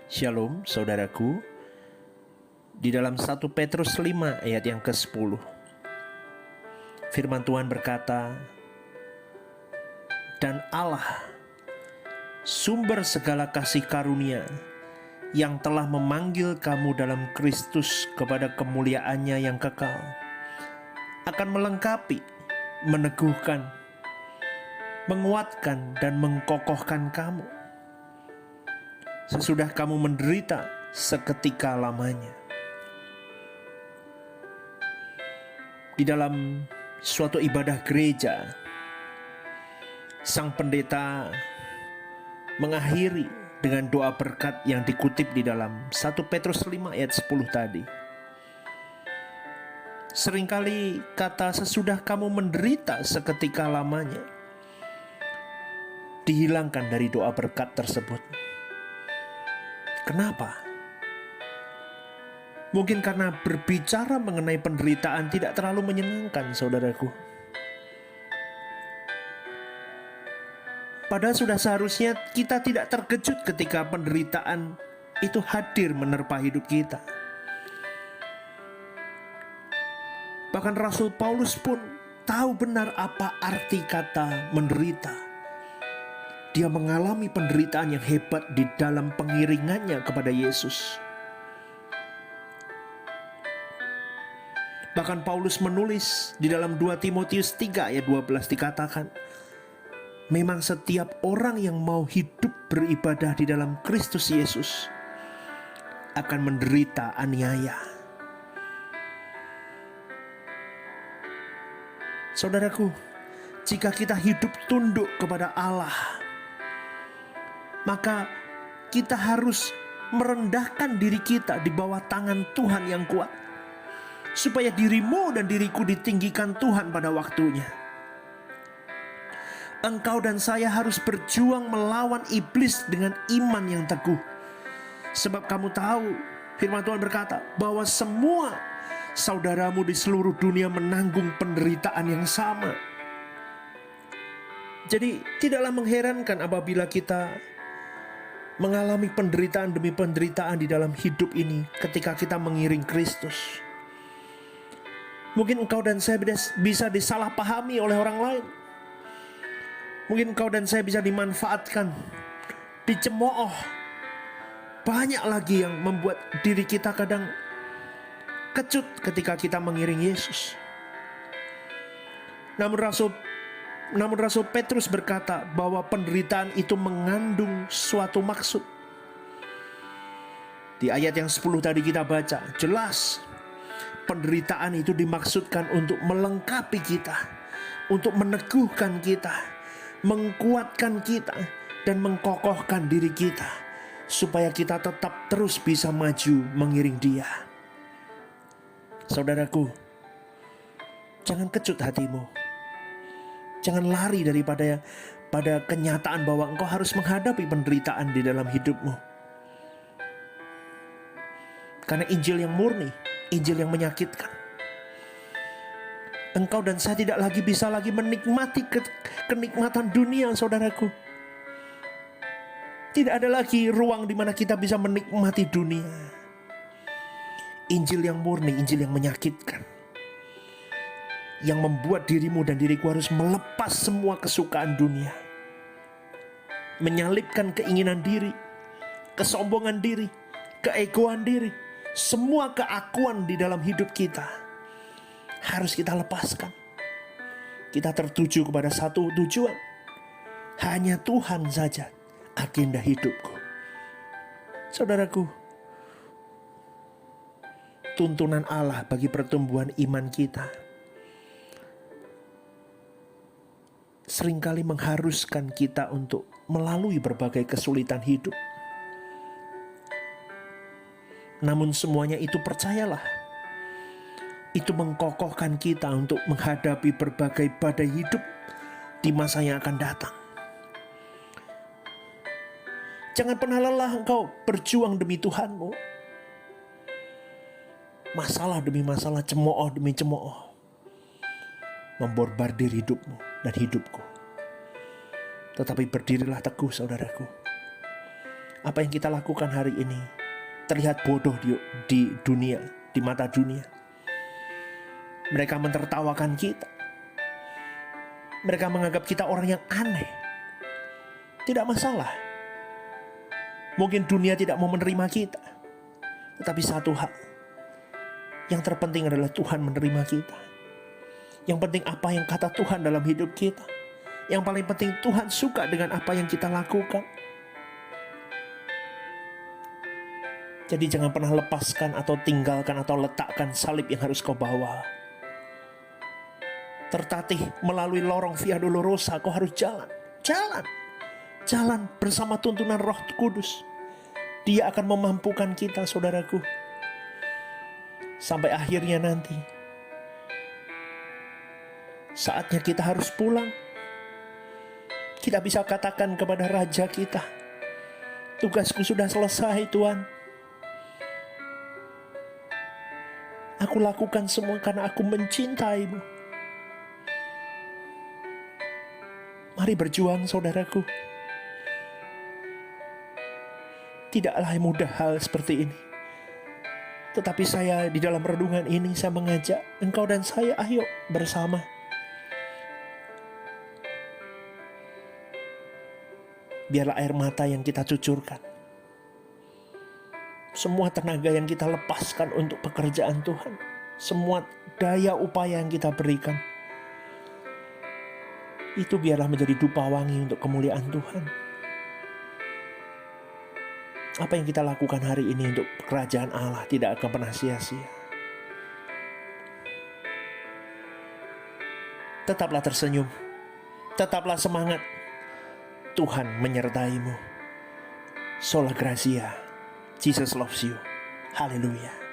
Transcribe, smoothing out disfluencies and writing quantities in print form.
Shalom saudaraku. Di dalam 1 Petrus 5 ayat yang ke-10, firman Tuhan berkata, "Dan Allah, sumber segala kasih karunia, yang telah memanggil kamu dalam Kristus kepada kemuliaan-Nya yang kekal, akan melengkapi, meneguhkan, menguatkan, dan mengkokohkan kamu sesudah kamu menderita seketika lamanya." Di dalam suatu ibadah gereja, sang pendeta mengakhiri dengan doa berkat yang dikutip di dalam 1 Petrus 5 ayat 10 tadi. Seringkali kata "sesudah kamu menderita seketika lamanya" dihilangkan dari doa berkat tersebut. Kenapa? Mungkin karena berbicara mengenai penderitaan tidak terlalu menyenangkan, saudaraku. Padahal sudah seharusnya kita tidak terkejut ketika penderitaan itu hadir menerpa hidup kita. Bahkan Rasul Paulus pun tahu benar apa arti kata menderita. Dia mengalami penderitaan yang hebat di dalam pengiringannya kepada Yesus. Bahkan Paulus menulis di dalam 2 Timotius 3 ayat 12 dikatakan, "Memang setiap orang yang mau hidup beribadah di dalam Kristus Yesus akan menderita aniaya." Saudaraku, jika kita hidup tunduk kepada Allah, maka kita harus merendahkan diri kita di bawah tangan Tuhan yang kuat, supaya dirimu dan diriku ditinggikan Tuhan pada waktunya. Engkau dan saya harus berjuang melawan iblis dengan iman yang teguh. Sebab kamu tahu, firman Tuhan berkata bahwa semua saudaramu di seluruh dunia menanggung penderitaan yang sama. Jadi tidaklah mengherankan apabila kita mengalami penderitaan demi penderitaan di dalam hidup ini ketika kita mengiring Kristus. Mungkin engkau dan saya bisa disalahpahami oleh orang lain. Mungkin engkau dan saya bisa dimanfaatkan, dicemooh. Banyak lagi yang membuat diri kita kadang kecut ketika kita mengiring Yesus. Namun Rasul Petrus berkata bahwa penderitaan itu mengandung suatu maksud. Di ayat yang 10 tadi kita baca, jelas penderitaan itu dimaksudkan untuk melengkapi kita, untuk meneguhkan kita, mengkuatkan kita, dan mengkokohkan diri kita, supaya kita tetap terus bisa maju mengiring Dia. Saudaraku, jangan kecut hatimu. Jangan lari pada kenyataan bahwa engkau harus menghadapi penderitaan di dalam hidupmu. Karena Injil yang murni, Injil yang menyakitkan. Engkau dan saya tidak lagi bisa menikmati kenikmatan dunia, saudaraku. Tidak ada lagi ruang di mana kita bisa menikmati dunia. Injil yang murni, Injil yang menyakitkan, yang membuat dirimu dan diriku harus melepas semua kesukaan dunia, menyalipkan keinginan diri, kesombongan diri, keegoan diri, semua keakuan di dalam hidup kita harus kita lepaskan. Kita tertuju kepada satu tujuan, hanya Tuhan saja agenda hidupku. Saudaraku, tuntunan Allah bagi pertumbuhan iman kita seringkali mengharuskan kita untuk melalui berbagai kesulitan hidup. Namun semuanya itu, percayalah, itu mengkokohkan kita untuk menghadapi berbagai badai hidup di masa yang akan datang. Jangan pernah lelah engkau berjuang demi Tuhanmu. Masalah demi masalah, cemooh demi cemooh memborbardir hidupmu dan hidupku. Tetapi berdirilah teguh, saudaraku. apa yang kita lakukan hari ini terlihat bodoh di dunia, di mata dunia. Mereka mentertawakan kita. Mereka menganggap kita orang yang aneh. Tidak masalah. Mungkin dunia tidak mau menerima kita. Tetapi satu hal, yang terpenting adalah Tuhan menerima kita. Yang penting apa yang kata Tuhan dalam hidup kita. Yang paling penting Tuhan suka dengan apa yang kita lakukan. Jadi jangan pernah lepaskan atau tinggalkan atau letakkan salib yang harus kau bawa. Tertatih melalui lorong Via Dolorosa, kau harus jalan. Jalan bersama tuntunan Roh Kudus. Dia akan memampukan kita, saudaraku. Sampai akhirnya nanti, saatnya kita harus pulang. Kita bisa katakan kepada Raja kita, tugasku sudah selesai, Tuhan. Aku lakukan semua karena aku mencintaimu. Mari berjuang, saudaraku. Tidaklah mudah hal seperti ini. Tetapi saya di dalam renungan ini, saya mengajak engkau dan saya, ayo bersama. Biarlah air mata yang kita cucurkan, semua tenaga yang kita lepaskan untuk pekerjaan Tuhan, semua daya upaya yang kita berikan, itu biarlah menjadi dupa wangi untuk kemuliaan Tuhan. Apa yang kita lakukan hari ini untuk kerajaan Allah tidak akan pernah sia-sia. Tetaplah tersenyum, tetaplah semangat. Tuhan menyertaimu. Sola Gracia. Jesus loves you. Haleluya.